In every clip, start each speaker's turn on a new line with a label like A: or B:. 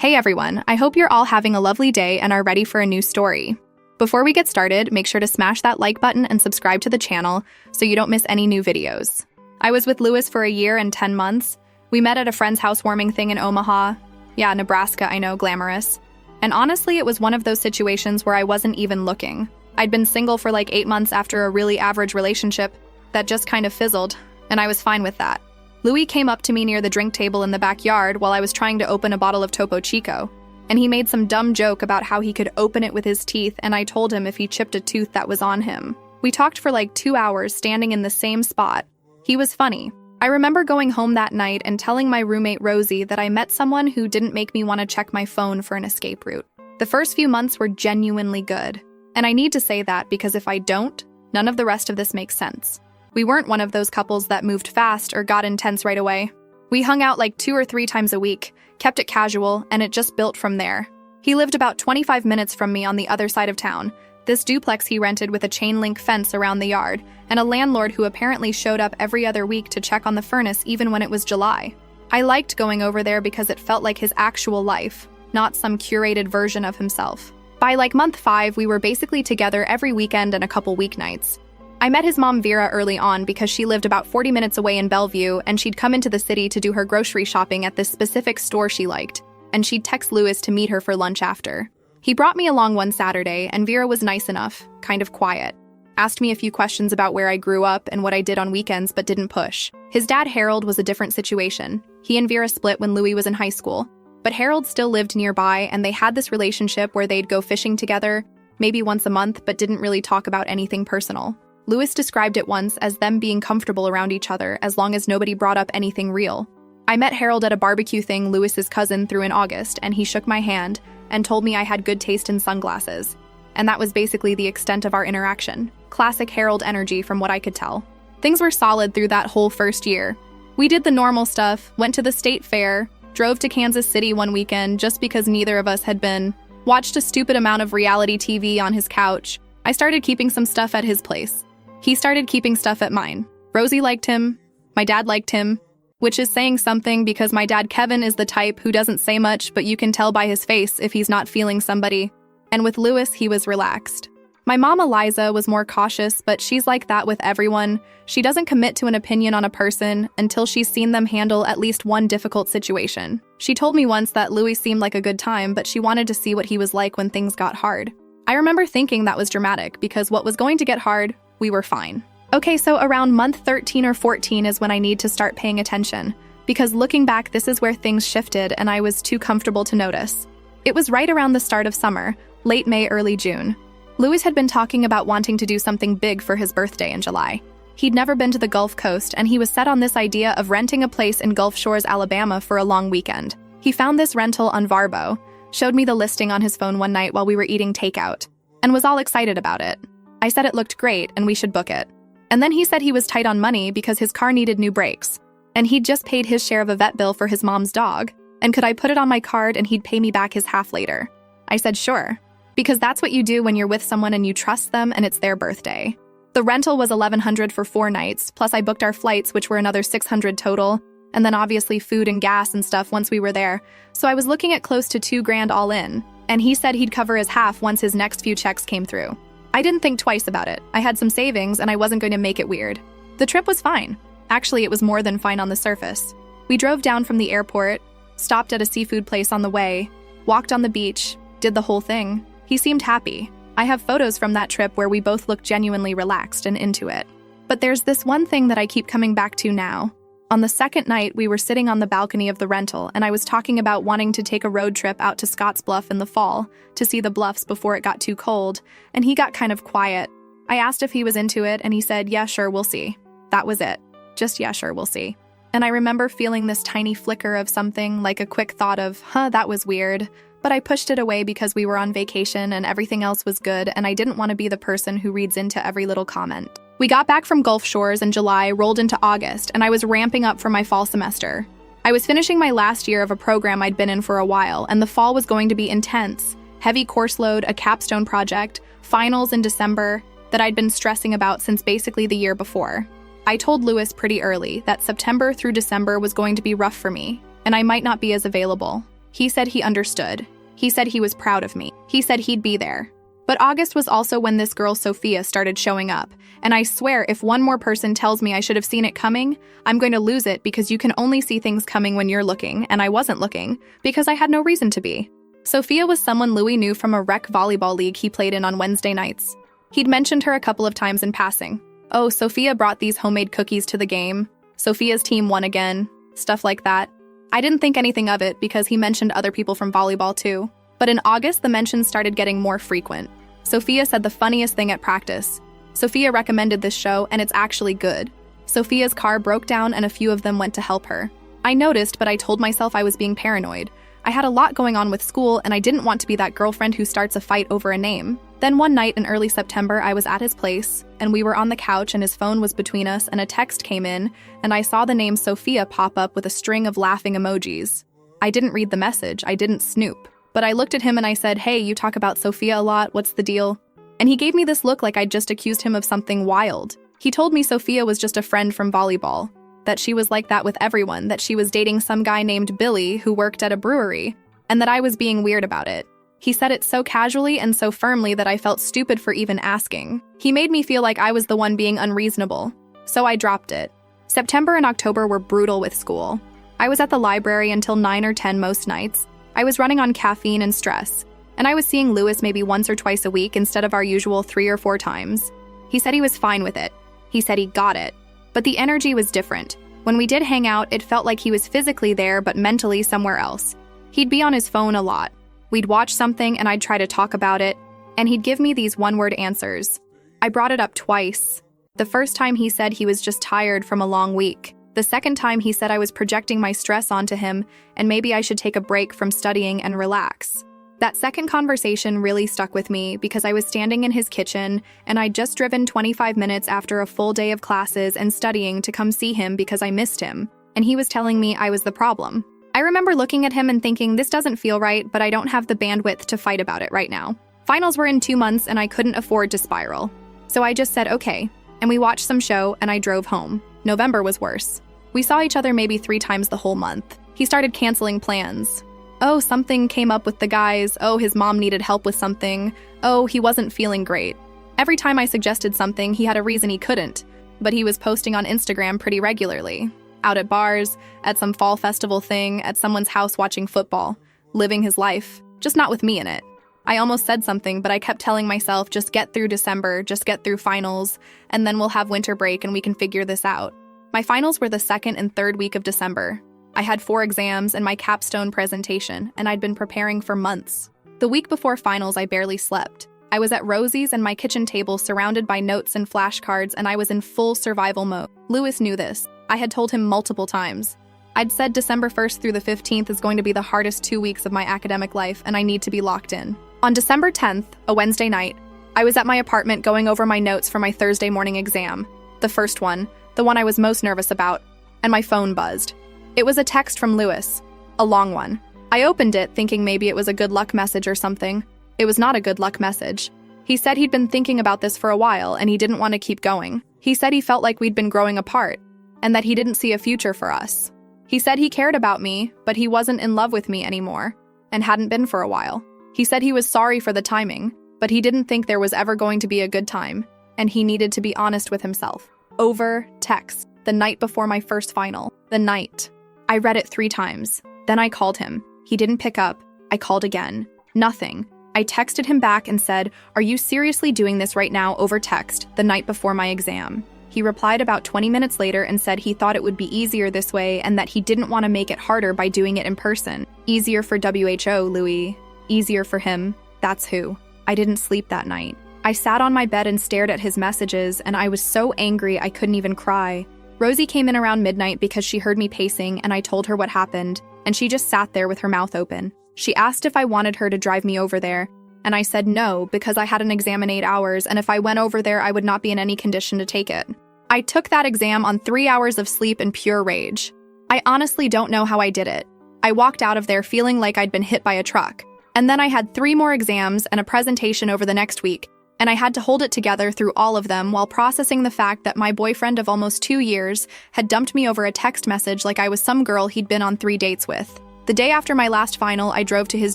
A: Hey everyone, I hope you're all having a lovely day and are ready for a new story. Before we get started, make sure to smash that like button and subscribe to the channel so you don't miss any new videos. I was with Lewis for a year and 10 months. We met at a friend's housewarming thing in Omaha. Yeah, Nebraska, I know, glamorous. And honestly, it was one of those situations where I wasn't even looking. I'd been single for like 8 months after a really average relationship that just kind of fizzled, and I was fine with that. Louis came up to me near the drink table in the backyard while I was trying to open a bottle of Topo Chico, and he made some dumb joke about how he could open it with his teeth, and I told him if he chipped a tooth that was on him. We talked for like 2 hours standing in the same spot. He was funny. I remember going home that night and telling my roommate Rosie that I met someone who didn't make me want to check my phone for an escape route. The first few months were genuinely good. And I need to say that because if I don't, none of the rest of this makes sense. We weren't one of those couples that moved fast or got intense right away. We hung out like 2 or 3 times a week, kept it casual, and it just built from there. He lived about 25 minutes from me on the other side of town. This duplex he rented with a chain-link fence around the yard, and a landlord who apparently showed up every other week to check on the furnace even when it was July. I liked going over there because it felt like his actual life, not some curated version of himself. By like month 5, we were basically together every weekend and a couple weeknights. I met his mom Vera early on because she lived about 40 minutes away in Bellevue, and she'd come into the city to do her grocery shopping at this specific store she liked, and she'd text Lewis to meet her for lunch after. He brought me along one Saturday, and Vera was nice enough, kind of quiet. Asked me a few questions about where I grew up and what I did on weekends, but didn't push. His dad, Harold, was a different situation. He and Vera split when Louis was in high school, but Harold still lived nearby, and they had this relationship where they'd go fishing together, maybe once a month, but didn't really talk about anything personal. Lewis described it once as them being comfortable around each other as long as nobody brought up anything real. I met Harold at a barbecue thing Lewis's cousin threw in August, and he shook my hand and told me I had good taste in sunglasses. And that was basically the extent of our interaction. Classic Harold energy from what I could tell. Things were solid through that whole first year. We did the normal stuff, went to the state fair, drove to Kansas City one weekend just because neither of us had been, watched a stupid amount of reality TV on his couch. I started keeping some stuff at his place. He started keeping stuff at mine. Rosie liked him. My dad liked him, which is saying something because my dad Kevin is the type who doesn't say much, but you can tell by his face if he's not feeling somebody. And with Lewis, he was relaxed. My mom Eliza was more cautious, but she's like that with everyone. She doesn't commit to an opinion on a person until she's seen them handle at least one difficult situation. She told me once that Louis seemed like a good time, but she wanted to see what he was like when things got hard. I remember thinking that was dramatic because what was going to get hard, we were fine. Okay, so around month 13 or 14 is when I need to start paying attention, because looking back, this is where things shifted and I was too comfortable to notice. It was right around the start of summer, late May, early June. Lewis had been talking about wanting to do something big for his birthday in July. He'd never been to the Gulf Coast, and he was set on this idea of renting a place in Gulf Shores, Alabama for a long weekend. He found this rental on Varbo, showed me the listing on his phone one night while we were eating takeout, and was all excited about it. I said it looked great and we should book it. And then he said he was tight on money because his car needed new brakes, and he'd just paid his share of a vet bill for his mom's dog, and could I put it on my card and he'd pay me back his half later. I said sure, because that's what you do when you're with someone and you trust them and it's their birthday. The rental was $1,100 for 4 nights, plus I booked our flights, which were another $600 total, and then obviously food and gas and stuff once we were there, so I was looking at close to $2,000 all in, and he said he'd cover his half once his next few checks came through. I didn't think twice about it. I had some savings and I wasn't going to make it weird. The trip was fine. Actually, it was more than fine on the surface. We drove down from the airport, stopped at a seafood place on the way, walked on the beach, did the whole thing. He seemed happy. I have photos from that trip where we both looked genuinely relaxed and into it. But there's this one thing that I keep coming back to now. On the second night, we were sitting on the balcony of the rental, and I was talking about wanting to take a road trip out to Scottsbluff in the fall to see the bluffs before it got too cold, and he got kind of quiet. I asked if he was into it, and he said, yeah, sure, we'll see. That was it. Just, yeah, sure, we'll see. And I remember feeling this tiny flicker of something, like a quick thought of, that was weird. But I pushed it away because we were on vacation and everything else was good, and I didn't want to be the person who reads into every little comment. We got back from Gulf Shores in July, rolled into August, and I was ramping up for my fall semester. I was finishing my last year of a program I'd been in for a while, and the fall was going to be intense. Heavy course load, a capstone project, finals in December that I'd been stressing about since basically the year before. I told Lewis pretty early that September through December was going to be rough for me, and I might not be as available. He said he understood. He said he was proud of me. He said he'd be there. But August was also when this girl Sophia started showing up, and I swear if one more person tells me I should have seen it coming, I'm going to lose it because you can only see things coming when you're looking, and I wasn't looking, because I had no reason to be. Sophia was someone Louis knew from a rec volleyball league he played in on Wednesday nights. He'd mentioned her a couple of times in passing. Oh, Sophia brought these homemade cookies to the game. Sophia's team won again. Stuff like that. I didn't think anything of it because he mentioned other people from volleyball too. But in August, the mentions started getting more frequent. Sophia said the funniest thing at practice. Sophia recommended this show, and it's actually good. Sophia's car broke down and a few of them went to help her. I noticed, but I told myself I was being paranoid. I had a lot going on with school, and I didn't want to be that girlfriend who starts a fight over a name. Then one night in early September, I was at his place, and we were on the couch and his phone was between us, and a text came in, and I saw the name Sophia pop up with a string of laughing emojis. I didn't read the message, I didn't snoop. But I looked at him and I said, "Hey, you talk about Sophia a lot, what's the deal?" And he gave me this look like I'd just accused him of something wild. He told me Sophia was just a friend from volleyball, that she was like that with everyone, that she was dating some guy named Billy who worked at a brewery, and that I was being weird about it. He said it so casually and so firmly that I felt stupid for even asking. He made me feel like I was the one being unreasonable, so I dropped it. September and October were brutal with school. I was at the library until 9 or 10 most nights. I was running on caffeine and stress, and I was seeing Louis maybe once or twice a week instead of our usual 3 or 4 times. He said he was fine with it. He said he got it. But the energy was different. When we did hang out, it felt like he was physically there but mentally somewhere else. He'd be on his phone a lot. We'd watch something and I'd try to talk about it, and he'd give me these one-word answers. I brought it up twice. The first time he said he was just tired from a long week. The second time he said I was projecting my stress onto him and maybe I should take a break from studying and relax. That second conversation really stuck with me because I was standing in his kitchen and I'd just driven 25 minutes after a full day of classes and studying to come see him because I missed him, and he was telling me I was the problem. I remember looking at him and thinking, this doesn't feel right, but I don't have the bandwidth to fight about it right now. Finals were in 2 months and I couldn't afford to spiral. So I just said okay, and we watched some show and I drove home. November was worse. We saw each other maybe 3 times the whole month. He started canceling plans. Oh, something came up with the guys. Oh, his mom needed help with something. Oh, he wasn't feeling great. Every time I suggested something, he had a reason he couldn't. But he was posting on Instagram pretty regularly. Out at bars, at some fall festival thing, at someone's house watching football. Living his life. Just not with me in it. I almost said something, but I kept telling myself, just get through December, just get through finals, and then we'll have winter break and we can figure this out. My finals were the 2nd and 3rd week of December. I had 4 exams and my capstone presentation, and I'd been preparing for months. The week before finals, I barely slept. I was at Rosie's and my kitchen table surrounded by notes and flashcards, and I was in full survival mode. Louis knew this. I had told him multiple times. I'd said December 1st through the 15th is going to be the hardest 2 weeks of my academic life, and I need to be locked in. On December 10th, a Wednesday night, I was at my apartment going over my notes for my Thursday morning exam. The first one, the one I was most nervous about, and my phone buzzed. It was a text from Louis, a long one. I opened it thinking maybe it was a good luck message or something. It was not a good luck message. He said he'd been thinking about this for a while and he didn't want to keep going. He said he felt like we'd been growing apart and that he didn't see a future for us. He said he cared about me, but he wasn't in love with me anymore and hadn't been for a while. He said he was sorry for the timing, but he didn't think there was ever going to be a good time, and he needed to be honest with himself. Over text, the night before my first final. The night. I read it 3 times. Then I called him. He didn't pick up. I called again. Nothing. I texted him back and said, "Are you seriously doing this right now over text, the night before my exam?" He replied about 20 minutes later and said he thought it would be easier this way and that he didn't want to make it harder by doing it in person. Easier for WHO, Louis. Easier for him. That's who. I didn't sleep that night. I sat on my bed and stared at his messages, and I was so angry I couldn't even cry. Rosie came in around midnight because she heard me pacing, and I told her what happened, and she just sat there with her mouth open. She asked if I wanted her to drive me over there, and I said no because I had an exam in 8 hours, and if I went over there, I would not be in any condition to take it. I took that exam on 3 hours of sleep and pure rage. I honestly don't know how I did it. I walked out of there feeling like I'd been hit by a truck. And then I had 3 more exams and a presentation over the next week, and I had to hold it together through all of them while processing the fact that my boyfriend of almost 2 years had dumped me over a text message like I was some girl he'd been on 3 dates with. The day after my last final, I drove to his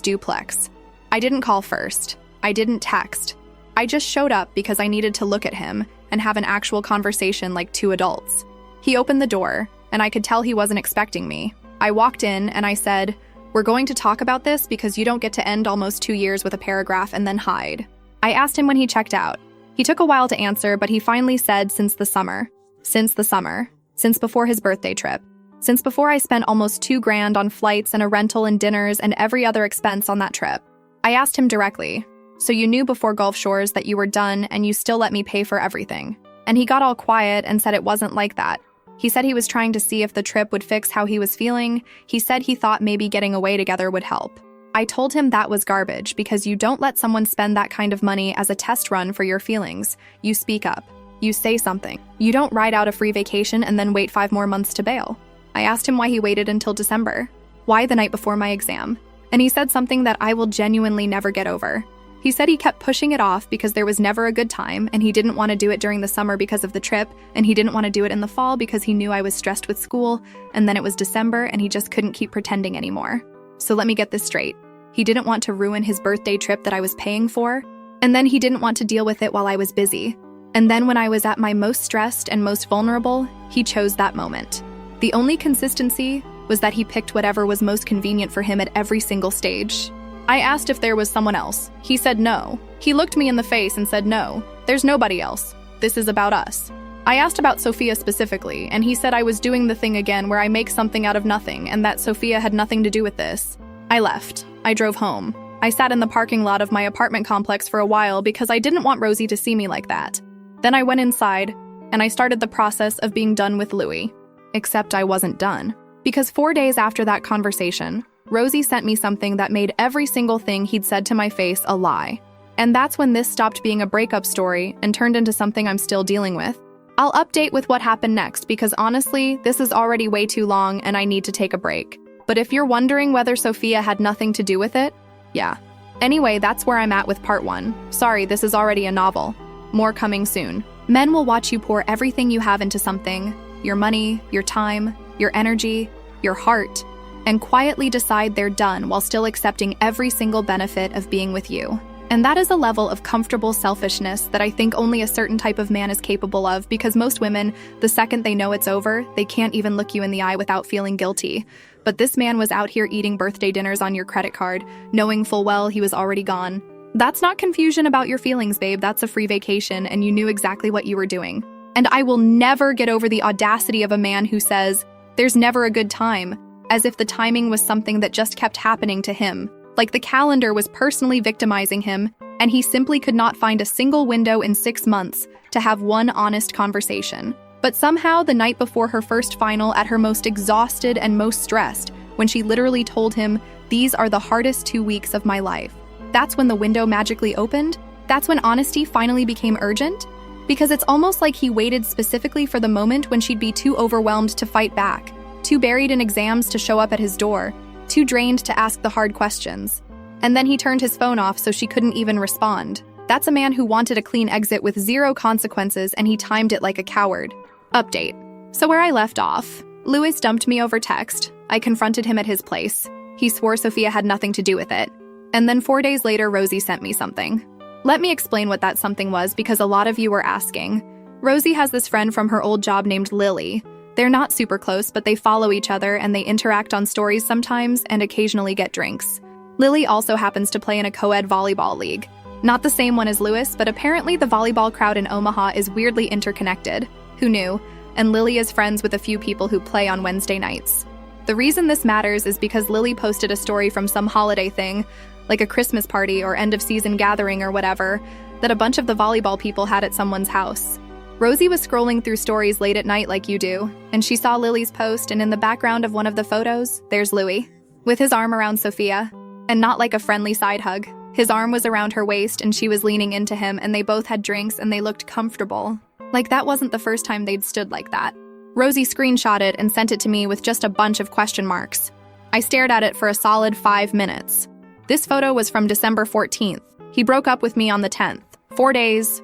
A: duplex. I didn't call first. I didn't text. I just showed up because I needed to look at him and have an actual conversation like two adults. He opened the door, and I could tell he wasn't expecting me. I walked in and I said, "We're going to talk about this because you don't get to end almost 2 years with a paragraph and then hide." I asked him when he checked out. He took a while to answer, but he finally said, "Since the summer. Since the summer. Since before his birthday trip. Since before I spent almost $2,000 on flights and a rental and dinners and every other expense on that trip." I asked him directly, "So you knew before Gulf Shores that you were done and you still let me pay for everything?" And he got all quiet and said it wasn't like that. He said he was trying to see if the trip would fix how he was feeling. He said he thought maybe getting away together would help. I told him that was garbage because you don't let someone spend that kind of money as a test run for your feelings. You speak up. You say something. You don't ride out a free vacation and then wait 5 more months to bail. I asked him why he waited until December. Why the night before my exam? And he said something that I will genuinely never get over. He said he kept pushing it off because there was never a good time, and he didn't want to do it during the summer because of the trip, and he didn't want to do it in the fall because he knew I was stressed with school, and then it was December and he just couldn't keep pretending anymore. So let me get this straight. He didn't want to ruin his birthday trip that I was paying for, and then he didn't want to deal with it while I was busy. And then when I was at my most stressed and most vulnerable, he chose that moment. The only consistency was that he picked whatever was most convenient for him at every single stage. I asked if there was someone else. He said no. He looked me in the face and said no. There's nobody else. This is about us. I asked about Sophia specifically, and he said I was doing the thing again where I make something out of nothing and that Sophia had nothing to do with this. I left. I drove home. I sat in the parking lot of my apartment complex for a while because I didn't want Rosie to see me like that. Then I went inside, and I started the process of being done with Louis. Except I wasn't done. Because 4 days after that conversation, Rosie sent me something that made every single thing he'd said to my face a lie. And that's when this stopped being a breakup story and turned into something I'm still dealing with. I'll update with what happened next because honestly, this is already way too long and I need to take a break. But if you're wondering whether Sophia had nothing to do with it, yeah. Anyway, that's where I'm at with part 1. Sorry, this is already a novel. More coming soon. Men will watch you pour everything you have into something, your money, your time, your energy, your heart, and quietly decide they're done while still accepting every single benefit of being with you. And that is a level of comfortable selfishness that I think only a certain type of man is capable of because most women, the second they know it's over, they can't even look you in the eye without feeling guilty. But this man was out here eating birthday dinners on your credit card, knowing full well he was already gone. That's not confusion about your feelings, babe. That's a free vacation and you knew exactly what you were doing. And I will never get over the audacity of a man who says, "There's never a good time," as if the timing was something that just kept happening to him. Like the calendar was personally victimizing him, and he simply could not find a single window in 6 months to have one honest conversation. But somehow, the night before her first final, at her most exhausted and most stressed, when she literally told him, "These are the hardest 2 weeks of my life," that's when the window magically opened? That's when honesty finally became urgent? Because it's almost like he waited specifically for the moment when she'd be too overwhelmed to fight back. Too buried in exams to show up at his door, too drained to ask the hard questions. And then he turned his phone off so she couldn't even respond. That's a man who wanted a clean exit with 0 consequences and he timed it like a coward. Update. So where I left off, Louis dumped me over text. I confronted him at his place. He swore Sophia had nothing to do with it. And then 4 days later, Rosie sent me something. Let me explain what that something was because a lot of you were asking. Rosie has this friend from her old job named Lily. They're not super close, but they follow each other and they interact on stories sometimes and occasionally get drinks. Lily also happens to play in a co-ed volleyball league. Not the same one as Louis, but apparently the volleyball crowd in Omaha is weirdly interconnected. Who knew? And Lily is friends with a few people who play on Wednesday nights. The reason this matters is because Lily posted a story from some holiday thing, like a Christmas party or end-of-season gathering or whatever, that a bunch of the volleyball people had at someone's house. Rosie was scrolling through stories late at night like you do, and she saw Lily's post, and in the background of one of the photos, there's Louis, with his arm around Sophia, and not like a friendly side hug. His arm was around her waist, and she was leaning into him, and they both had drinks, and they looked comfortable. Like that wasn't the first time they'd stood like that. Rosie screenshot it and sent it to me with just a bunch of question marks. I stared at it for a solid 5 minutes. This photo was from December 14th. He broke up with me on the 10th. 4 days,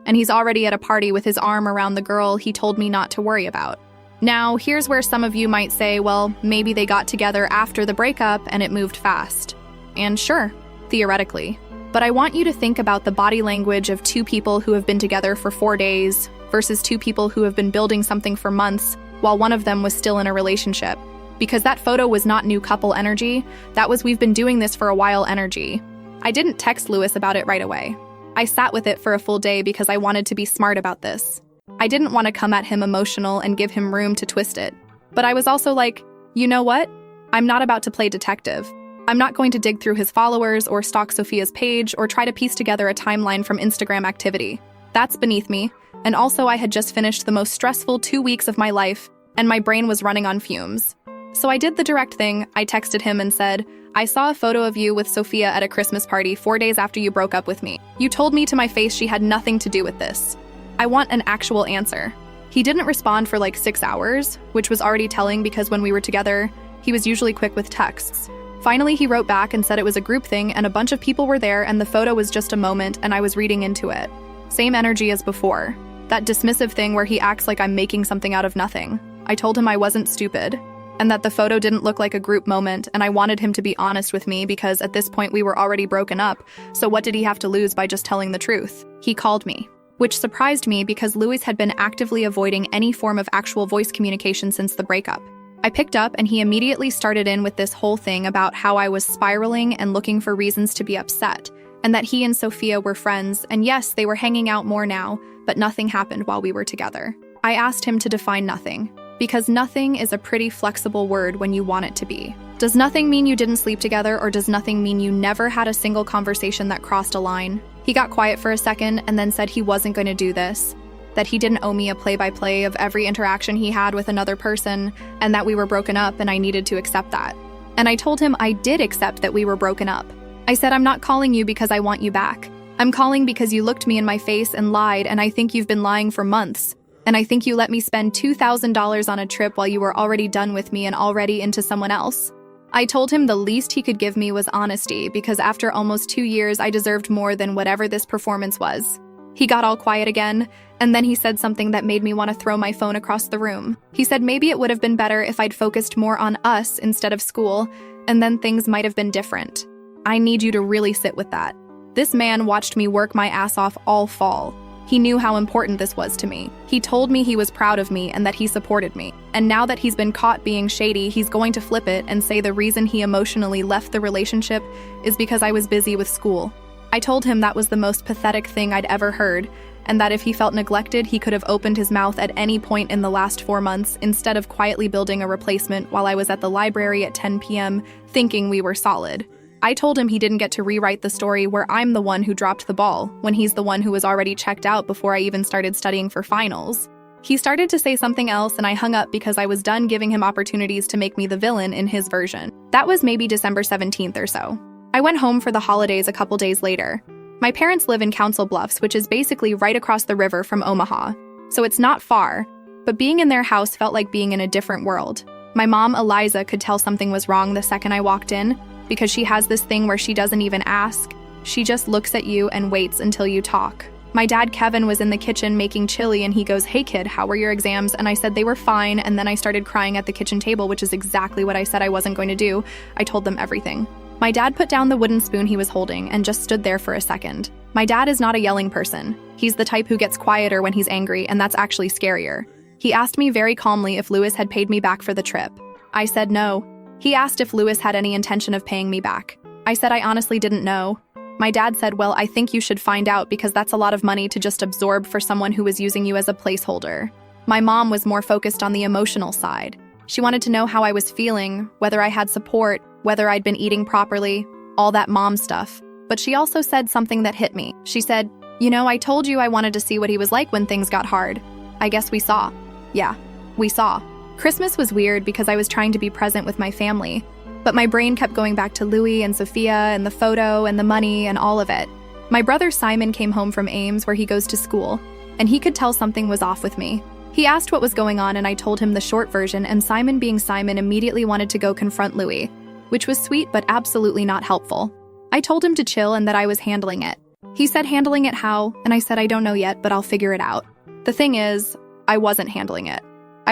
A: and he's already at a party with his arm around the girl he told me not to worry about. Now, here's where some of you might say, well, maybe they got together after the breakup and it moved fast. And sure, theoretically. But I want you to think about the body language of two people who have been together for 4 days versus two people who have been building something for months while one of them was still in a relationship. Because that photo was not new couple energy, that was we've been doing this for a while energy. I didn't text Lewis about it right away. I sat with it for a full day because I wanted to be smart about this. I didn't want to come at him emotional and give him room to twist it. But I was also like, you know what? I'm not about to play detective. I'm not going to dig through his followers or stalk Sophia's page or try to piece together a timeline from Instagram activity. That's beneath me. And also I had just finished the most stressful 2 weeks of my life, and my brain was running on fumes. So I did the direct thing. I texted him and said, I saw a photo of you with Sophia at a Christmas party 4 days after you broke up with me. You told me to my face she had nothing to do with this. I want an actual answer. He didn't respond for like 6 hours, which was already telling because when we were together, he was usually quick with texts. Finally, he wrote back and said it was a group thing and a bunch of people were there and the photo was just a moment and I was reading into it. Same energy as before. That dismissive thing where he acts like I'm making something out of nothing. I told him I wasn't stupid and that the photo didn't look like a group moment, and I wanted him to be honest with me because at this point we were already broken up, so what did he have to lose by just telling the truth? He called me, which surprised me because Louis had been actively avoiding any form of actual voice communication since the breakup. I picked up and he immediately started in with this whole thing about how I was spiraling and looking for reasons to be upset, and that he and Sophia were friends, and yes, they were hanging out more now, but nothing happened while we were together. I asked him to define nothing, because nothing is a pretty flexible word when you want it to be. Does nothing mean you didn't sleep together, or does nothing mean you never had a single conversation that crossed a line? He got quiet for a second and then said he wasn't going to do this, that he didn't owe me a play-by-play of every interaction he had with another person, and that we were broken up and I needed to accept that. And I told him I did accept that we were broken up. I said, I'm not calling you because I want you back. I'm calling because you looked me in my face and lied, and I think you've been lying for months. And I think you let me spend $2,000 on a trip while you were already done with me and already into someone else. I told him the least he could give me was honesty, because after almost 2 years, I deserved more than whatever this performance was. He got all quiet again, and then he said something that made me want to throw my phone across the room. He said maybe it would have been better if I'd focused more on us instead of school, and then things might have been different. I need you to really sit with that. This man watched me work my ass off all fall. He knew how important this was to me. He told me he was proud of me and that he supported me. And now that he's been caught being shady, he's going to flip it and say the reason he emotionally left the relationship is because I was busy with school. I told him that was the most pathetic thing I'd ever heard, and that if he felt neglected, he could have opened his mouth at any point in the last 4 months instead of quietly building a replacement while I was at the library at 10 p.m. thinking we were solid. I told him he didn't get to rewrite the story where I'm the one who dropped the ball, when he's the one who was already checked out before I even started studying for finals. He started to say something else and I hung up because I was done giving him opportunities to make me the villain in his version. That was maybe December 17th or so. I went home for the holidays a couple days later. My parents live in Council Bluffs, which is basically right across the river from Omaha, so it's not far, but being in their house felt like being in a different world. My mom, Eliza, could tell something was wrong the second I walked in, because she has this thing where she doesn't even ask. She just looks at you and waits until you talk. My dad, Kevin, was in the kitchen making chili and he goes, "Hey kid, how were your exams?" And I said they were fine, and then I started crying at the kitchen table, which is exactly what I said I wasn't going to do. I told them everything. My dad put down the wooden spoon he was holding and just stood there for a second. My dad is not a yelling person. He's the type who gets quieter when he's angry, and that's actually scarier. He asked me very calmly if Louis had paid me back for the trip. I said no. He asked if Louis had any intention of paying me back. I said I honestly didn't know. My dad said, well, I think you should find out because that's a lot of money to just absorb for someone who was using you as a placeholder. My mom was more focused on the emotional side. She wanted to know how I was feeling, whether I had support, whether I'd been eating properly, all that mom stuff. But she also said something that hit me. She said, "You know, I told you I wanted to see what he was like when things got hard. I guess we saw." Yeah, we saw. Christmas was weird because I was trying to be present with my family, but my brain kept going back to Louis and Sophia and the photo and the money and all of it. My brother Simon came home from Ames, where he goes to school, and he could tell something was off with me. He asked what was going on and I told him the short version, and Simon, being Simon, immediately wanted to go confront Louis, which was sweet but absolutely not helpful. I told him to chill and that I was handling it. He said, handling it how? And I said, I don't know yet, but I'll figure it out. The thing is, I wasn't handling it.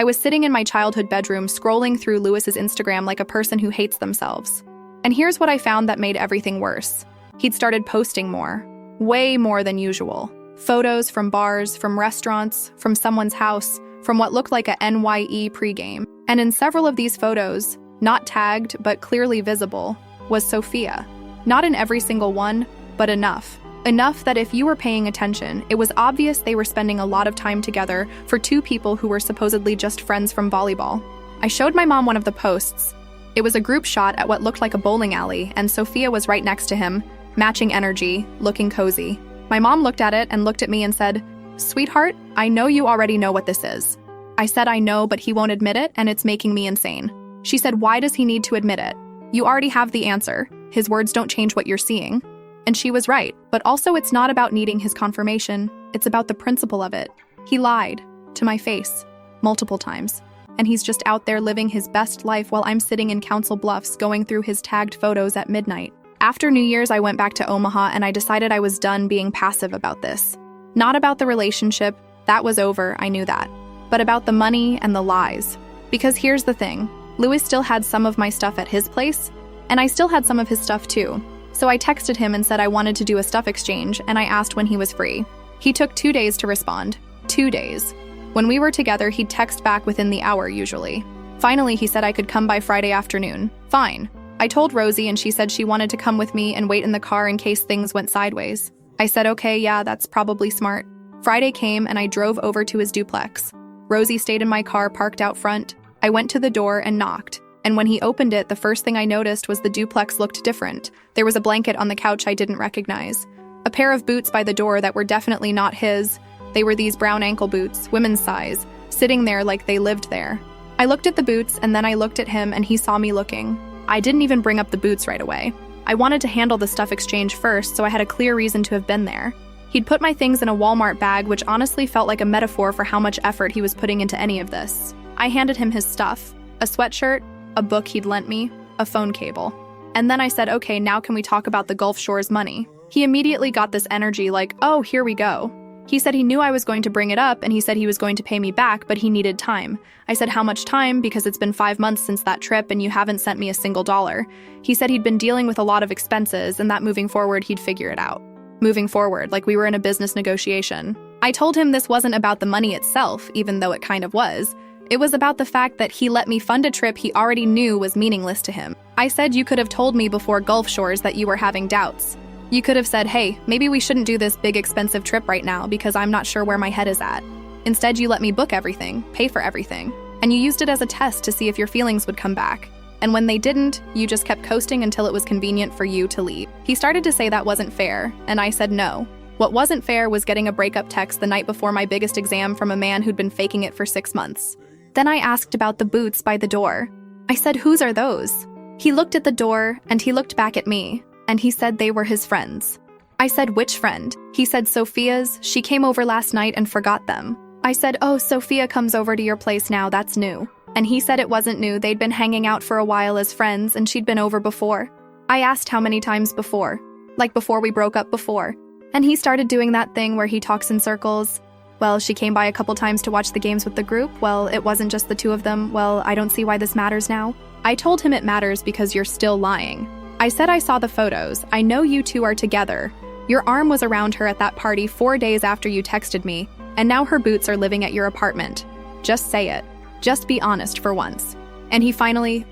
A: I was sitting in my childhood bedroom scrolling through Lewis's Instagram like a person who hates themselves. And here's what I found that made everything worse. He'd started posting more. Way more than usual. Photos from bars, from restaurants, from someone's house, from what looked like a NYE pregame. And in several of these photos, not tagged but clearly visible, was Sophia. Not in every single one, but enough. Enough that if you were paying attention, it was obvious they were spending a lot of time together for two people who were supposedly just friends from volleyball. I showed my mom one of the posts. It was a group shot at what looked like a bowling alley, and Sophia was right next to him, matching energy, looking cozy. My mom looked at it and looked at me and said, "Sweetheart, I know you already know what this is." I said I know, but he won't admit it, and it's making me insane. She said, "Why does he need to admit it? You already have the answer. His words don't change what you're seeing." And she was right, but also it's not about needing his confirmation. It's about the principle of it. He lied to my face multiple times, and he's just out there living his best life while I'm sitting in Council Bluffs going through his tagged photos at midnight. After New Year's, I went back to Omaha and I decided I was done being passive about this. Not about the relationship, that was over, I knew that, but about the money and the lies. Because here's the thing, Lewis still had some of my stuff at his place, and I still had some of his stuff too. So I texted him and said I wanted to do a stuff exchange, and I asked when he was free. He took 2 days to respond. 2 days. When we were together, he'd text back within the hour usually. Finally, he said I could come by Friday afternoon. Fine. I told Rosie and she said she wanted to come with me and wait in the car in case things went sideways. I said, okay, yeah, that's probably smart. Friday came and I drove over to his duplex. Rosie stayed in my car parked out front. I went to the door and knocked. And when he opened it, the first thing I noticed was the duplex looked different. There was a blanket on the couch I didn't recognize. A pair of boots by the door that were definitely not his. They were these brown ankle boots, women's size, sitting there like they lived there. I looked at the boots and then I looked at him and he saw me looking. I didn't even bring up the boots right away. I wanted to handle the stuff exchange first, so I had a clear reason to have been there. He'd put my things in a Walmart bag, which honestly felt like a metaphor for how much effort he was putting into any of this. I handed him his stuff, a sweatshirt, a book he'd lent me, a phone cable. And then I said, okay, now can we talk about the Gulf Shores money? He immediately got this energy like, oh, here we go. He said he knew I was going to bring it up and he said he was going to pay me back, but he needed time. I said, how much time? Because it's been 5 months since that trip and you haven't sent me a single dollar. He said he'd been dealing with a lot of expenses and that moving forward, he'd figure it out. Moving forward, like we were in a business negotiation. I told him this wasn't about the money itself, even though it kind of was. It was about the fact that he let me fund a trip he already knew was meaningless to him. I said you could have told me before Gulf Shores that you were having doubts. You could have said, hey, maybe we shouldn't do this big expensive trip right now because I'm not sure where my head is at. Instead, you let me book everything, pay for everything, and you used it as a test to see if your feelings would come back. And when they didn't, you just kept coasting until it was convenient for you to leave. He started to say that wasn't fair, and I said no. What wasn't fair was getting a breakup text the night before my biggest exam from a man who'd been faking it for 6 months. Then I asked about the boots by the door. I said, whose are those? He looked at the door, and he looked back at me, and he said they were his friends. I said, which friend? He said, Sophia's. She came over last night and forgot them. I said, oh, Sophia comes over to your place now, that's new. And he said it wasn't new, they'd been hanging out for a while as friends, and she'd been over before. I asked how many times before. Like before we broke up before. And he started doing that thing where he talks in circles. Well, she came by a couple times to watch the games with the group. Well, it wasn't just the two of them. Well, I don't see why this matters now. I told him it matters because you're still lying. I said I saw the photos. I know you two are together. Your arm was around her at that party 4 days after you texted me, and now her boots are living at your apartment. Just say it. Just be honest for once. And he finally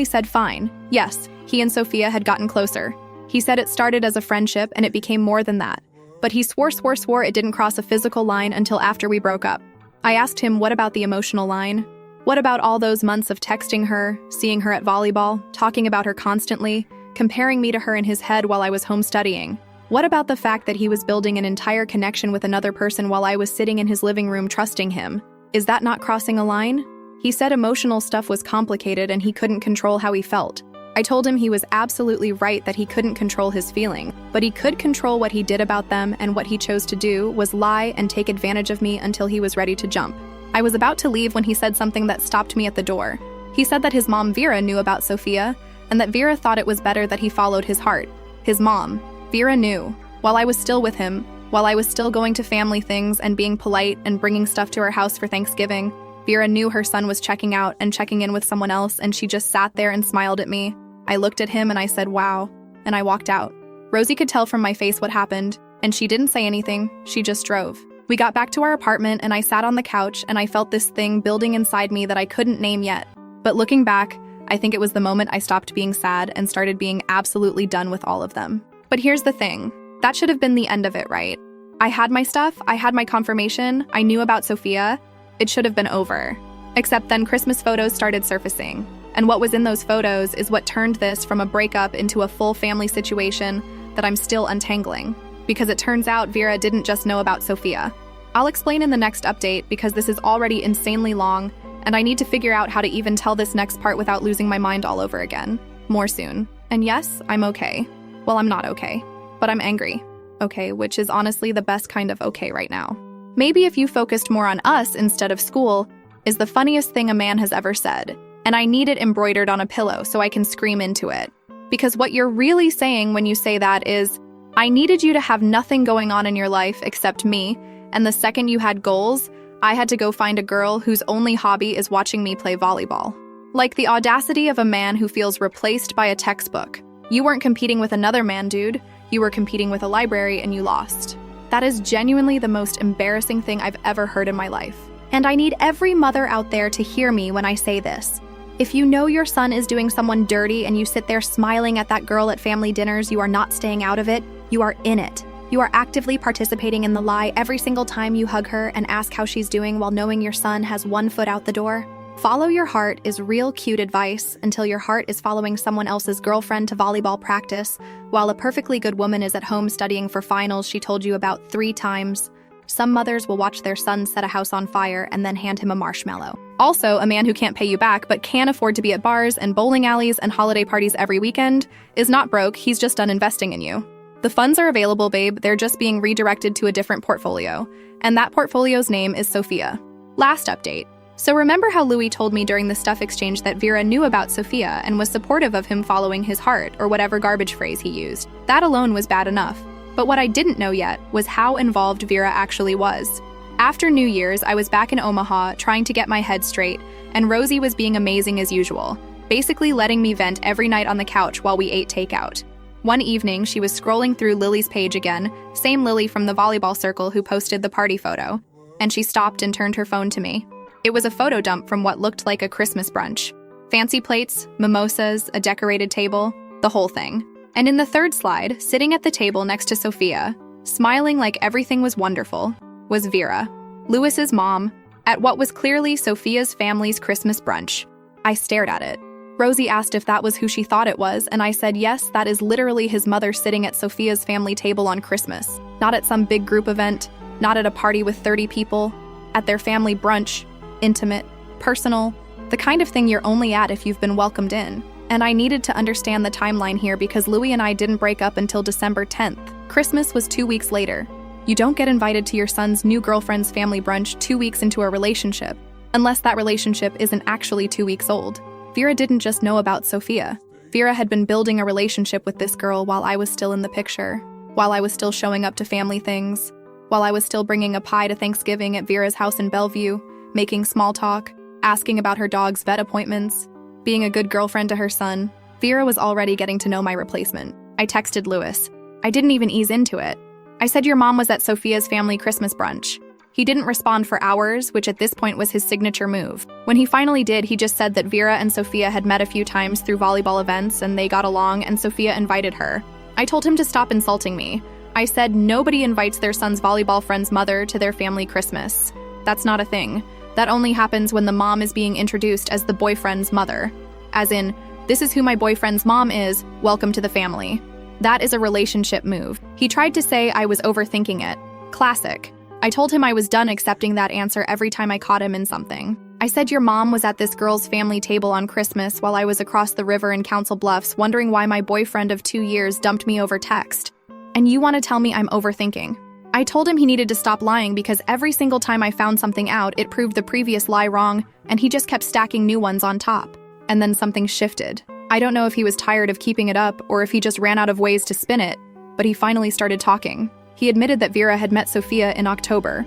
A: said fine. Yes, he and Sophia had gotten closer. He said it started as a friendship and it became more than that. But he swore it didn't cross a physical line until after we broke up. I asked him, what about the emotional line? What about all those months of texting her, seeing her at volleyball, talking about her constantly, comparing me to her in his head while I was home studying? What about the fact that he was building an entire connection with another person while I was sitting in his living room trusting him? Is that not crossing a line? He said emotional stuff was complicated and he couldn't control how he felt. I told him he was absolutely right that he couldn't control his feeling, but he could control what he did about them, and what he chose to do was lie and take advantage of me until he was ready to jump. I was about to leave when he said something that stopped me at the door. He said that his mom Vera knew about Sophia, and that Vera thought it was better that he followed his heart. His mom, Vera, knew. While I was still with him, while I was still going to family things and being polite and bringing stuff to her house for Thanksgiving, Vera knew her son was checking out and checking in with someone else, and she just sat there and smiled at me. I looked at him and I said, wow, and I walked out. Rosie could tell from my face what happened, and she didn't say anything, she just drove. We got back to our apartment and I sat on the couch and I felt this thing building inside me that I couldn't name yet. But looking back, I think it was the moment I stopped being sad and started being absolutely done with all of them. But here's the thing, that should have been the end of it, right? I had my stuff, I had my confirmation, I knew about Sophia. It should have been over. Except then Christmas photos started surfacing. And what was in those photos is what turned this from a breakup into a full family situation that I'm still untangling. Because it turns out Vera didn't just know about Sophia. I'll explain in the next update because this is already insanely long, and I need to figure out how to even tell this next part without losing my mind all over again. More soon. And yes, I'm okay. Well, I'm not okay, but I'm angry. Okay, which is honestly the best kind of okay right now. Maybe if you focused more on us instead of school is the funniest thing a man has ever said, and I need it embroidered on a pillow so I can scream into it. Because what you're really saying when you say that is, I needed you to have nothing going on in your life except me, and the second you had goals, I had to go find a girl whose only hobby is watching me play volleyball. Like the audacity of a man who feels replaced by a textbook. You weren't competing with another man, dude. You were competing with a library and you lost. That is genuinely the most embarrassing thing I've ever heard in my life. And I need every mother out there to hear me when I say this. If you know your son is doing someone dirty and you sit there smiling at that girl at family dinners, you are not staying out of it, you are in it. You are actively participating in the lie every single time you hug her and ask how she's doing while knowing your son has one foot out the door. Follow your heart is real cute advice until your heart is following someone else's girlfriend to volleyball practice, while a perfectly good woman is at home studying for finals she told you about 3 times. Some mothers will watch their son set a house on fire and then hand him a marshmallow. Also, a man who can't pay you back but can afford to be at bars and bowling alleys and holiday parties every weekend is not broke, he's just done investing in you. The funds are available, babe, they're just being redirected to a different portfolio. And that portfolio's name is Sophia. Last update. So remember how Louis told me during the stuff exchange that Vera knew about Sophia and was supportive of him following his heart or whatever garbage phrase he used. That alone was bad enough. But what I didn't know yet was how involved Vera actually was. After New Year's, I was back in Omaha trying to get my head straight, and Rosie was being amazing as usual, basically letting me vent every night on the couch while we ate takeout. One evening, she was scrolling through Lily's page again, same Lily from the volleyball circle who posted the party photo, and she stopped and turned her phone to me. It was a photo dump from what looked like a Christmas brunch. Fancy plates, mimosas, a decorated table, the whole thing. And in the third slide, sitting at the table next to Sophia, smiling like everything was wonderful, was Vera, Louis's mom, at what was clearly Sophia's family's Christmas brunch. I stared at it. Rosie asked if that was who she thought it was, and I said yes, that is literally his mother sitting at Sophia's family table on Christmas. Not at some big group event, not at a party with 30 people, at their family brunch, intimate, personal, the kind of thing you're only at if you've been welcomed in. And I needed to understand the timeline here because Louis and I didn't break up until December 10th. Christmas was 2 weeks later. You don't get invited to your son's new girlfriend's family brunch 2 weeks into a relationship, unless that relationship isn't actually 2 weeks old. Vera didn't just know about Sophia. Vera had been building a relationship with this girl while I was still in the picture, while I was still showing up to family things, while I was still bringing a pie to Thanksgiving at Vera's house in Bellevue, making small talk, asking about her dog's vet appointments, being a good girlfriend to her son. Vera was already getting to know my replacement. I texted Louis. I didn't even ease into it. I said your mom was at Sophia's family Christmas brunch. He didn't respond for hours, which at this point was his signature move. When he finally did, he just said that Vera and Sophia had met a few times through volleyball events and they got along and Sophia invited her. I told him to stop insulting me. I said nobody invites their son's volleyball friend's mother to their family Christmas. That's not a thing. That only happens when the mom is being introduced as the boyfriend's mother. As in, this is who my boyfriend's mom is, welcome to the family. That is a relationship move. He tried to say I was overthinking it. Classic. I told him I was done accepting that answer every time I caught him in something. I said your mom was at this girl's family table on Christmas while I was across the river in Council Bluffs wondering why my boyfriend of 2 years dumped me over text. And you want to tell me I'm overthinking? I told him he needed to stop lying because every single time I found something out, it proved the previous lie wrong, and he just kept stacking new ones on top. And then something shifted. I don't know if he was tired of keeping it up or if he just ran out of ways to spin it, but he finally started talking. He admitted that Vera had met Sophia in October,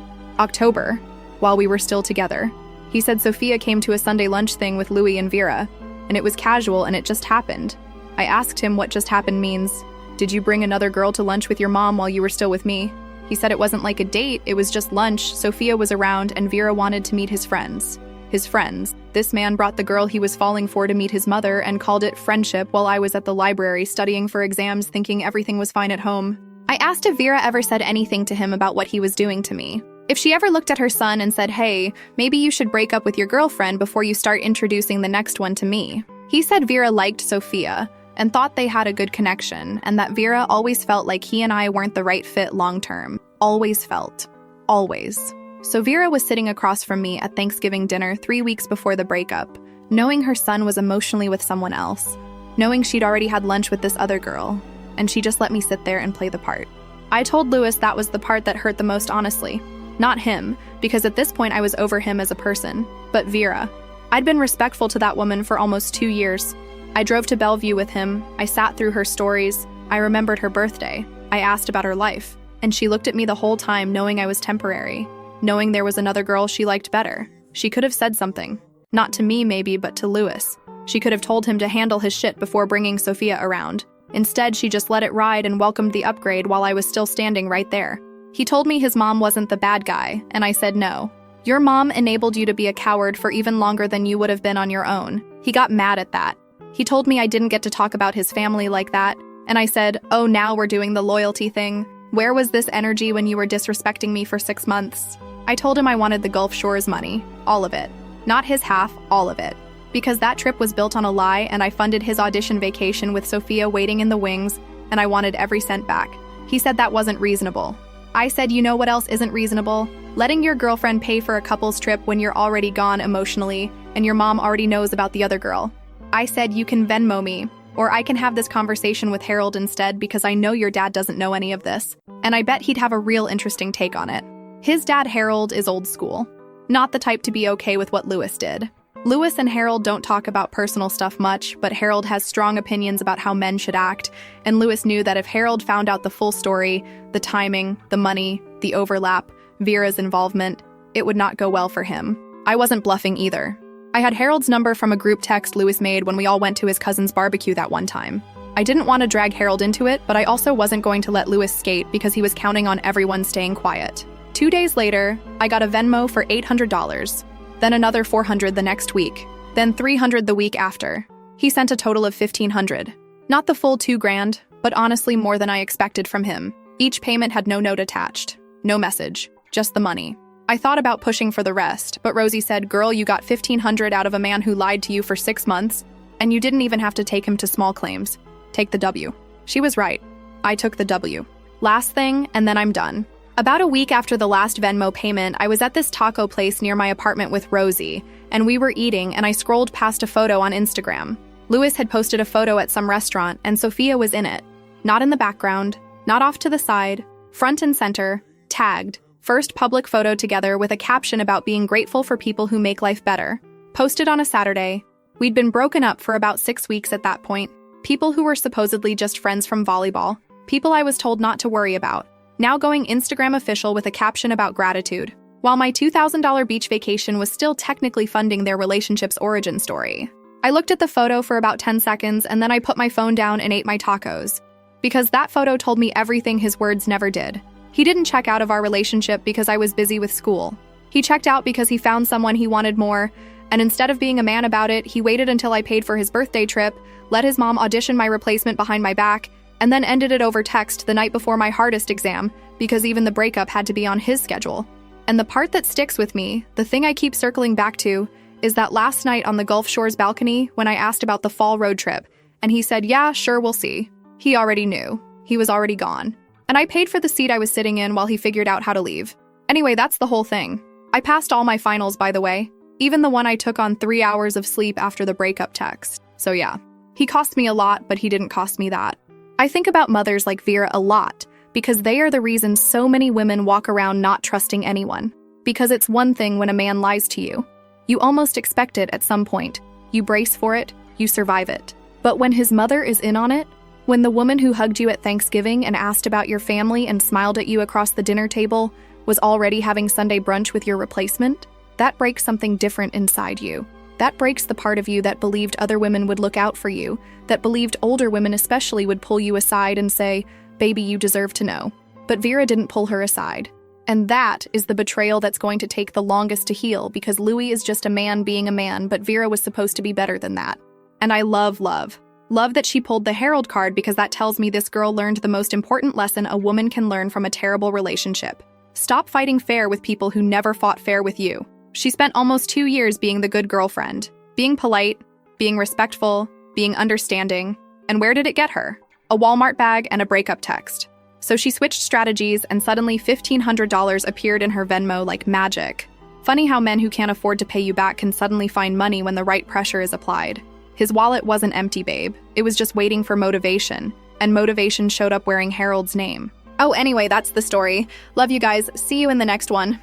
A: while we were still together. He said Sophia came to a Sunday lunch thing with Louis and Vera, and it was casual and it just happened. I asked him what just happened means. Did you bring another girl to lunch with your mom while you were still with me? He said it wasn't like a date, it was just lunch. Sophia was around and Vera wanted to meet his friends. His friends. This man brought the girl he was falling for to meet his mother and called it friendship while I was at the library studying for exams thinking everything was fine at home. I asked if Vera ever said anything to him about what he was doing to me. If she ever looked at her son and said, hey, maybe you should break up with your girlfriend before you start introducing the next one to me. He said Vera liked Sophia and thought they had a good connection and that Vera always felt like he and I weren't the right fit long-term. Always felt. Always. So Vera was sitting across from me at Thanksgiving dinner 3 weeks before the breakup, knowing her son was emotionally with someone else, knowing she'd already had lunch with this other girl, and she just let me sit there and play the part. I told Louis that was the part that hurt the most honestly. Not him, because at this point I was over him as a person, but Vera. I'd been respectful to that woman for almost 2 years. I drove to Bellevue with him, I sat through her stories, I remembered her birthday, I asked about her life, and she looked at me the whole time knowing I was temporary, knowing there was another girl she liked better. She could have said something. Not to me maybe, but to Louis. She could have told him to handle his shit before bringing Sophia around. Instead, she just let it ride and welcomed the upgrade while I was still standing right there. He told me his mom wasn't the bad guy, and I said no. Your mom enabled you to be a coward for even longer than you would have been on your own. He got mad at that. He told me I didn't get to talk about his family like that, and I said, oh, now we're doing the loyalty thing. Where was this energy when you were disrespecting me for 6 months? I told him I wanted the Gulf Shores money, all of it. Not his half, all of it. Because that trip was built on a lie and I funded his audition vacation with Sophia waiting in the wings, and I wanted every cent back. He said that wasn't reasonable. I said, you know what else isn't reasonable? Letting your girlfriend pay for a couple's trip when you're already gone emotionally and your mom already knows about the other girl. I said, you can Venmo me, or I can have this conversation with Harold instead because I know your dad doesn't know any of this, and I bet he'd have a real interesting take on it. His dad, Harold, is old school. Not the type to be okay with what Louis did. Louis and Harold don't talk about personal stuff much, but Harold has strong opinions about how men should act, and Louis knew that if Harold found out the full story, the timing, the money, the overlap, Vera's involvement, it would not go well for him. I wasn't bluffing either. I had Harold's number from a group text Louis made when we all went to his cousin's barbecue that one time. I didn't want to drag Harold into it, but I also wasn't going to let Louis skate because he was counting on everyone staying quiet. 2 days later, I got a Venmo for $800, then another $400 the next week, then $300 the week after. He sent a total of $1,500. Not the full $2,000, but honestly more than I expected from him. Each payment had no note attached, no message, just the money. I thought about pushing for the rest, but Rosie said, girl, you got $1,500 out of a man who lied to you for 6 months, and you didn't even have to take him to small claims. Take the W. She was right. I took the W. Last thing, and then I'm done. About a week after the last Venmo payment, I was at this taco place near my apartment with Rosie, and we were eating, and I scrolled past a photo on Instagram. Louis had posted a photo at some restaurant, and Sophia was in it. Not in the background, not off to the side, front and center, tagged. First public photo together with a caption about being grateful for people who make life better. Posted on a Saturday. We'd been broken up for about 6 weeks at that point. People who were supposedly just friends from volleyball. People I was told not to worry about. Now going Instagram official with a caption about gratitude. While my $2,000 beach vacation was still technically funding their relationship's origin story. I looked at the photo for about 10 seconds and then I put my phone down and ate my tacos. Because that photo told me everything his words never did. He didn't check out of our relationship because I was busy with school. He checked out because he found someone he wanted more, and instead of being a man about it, he waited until I paid for his birthday trip, let his mom audition my replacement behind my back, and then ended it over text the night before my hardest exam because even the breakup had to be on his schedule. And the part that sticks with me, the thing I keep circling back to, is that last night on the Gulf Shores balcony when I asked about the fall road trip, and he said, yeah, sure, we'll see. He already knew. He was already gone. And I paid for the seat I was sitting in while he figured out how to leave. Anyway, that's the whole thing. I passed all my finals, by the way, even the one I took on 3 hours of sleep after the breakup text. So yeah, he cost me a lot, but he didn't cost me that. I think about mothers like Vera a lot, because they are the reason so many women walk around not trusting anyone. Because it's one thing when a man lies to you. You almost expect it at some point. You brace for it, you survive it. But when his mother is in on it, when the woman who hugged you at Thanksgiving and asked about your family and smiled at you across the dinner table was already having Sunday brunch with your replacement, That breaks something different inside you. That breaks the part of you that believed other women would look out for you, that believed older women especially would pull you aside and say, "Baby, you deserve to know." But Vera didn't pull her aside. And that is the betrayal that's going to take the longest to heal, because Louis is just a man being a man, but Vera was supposed to be better than that. And I love Love. Love that she pulled the Herald card, because that tells me this girl learned the most important lesson a woman can learn from a terrible relationship. Stop fighting fair with people who never fought fair with you. She spent almost 2 years being the good girlfriend, being polite, being respectful, being understanding. And where did it get her? A Walmart bag and a breakup text. So she switched strategies, and suddenly $1,500 appeared in her Venmo like magic. Funny how men who can't afford to pay you back can suddenly find money when the right pressure is applied. His wallet wasn't empty, babe. It was just waiting for motivation, and motivation showed up wearing Harold's name. Oh, anyway, that's the story. Love you guys. See you in the next one.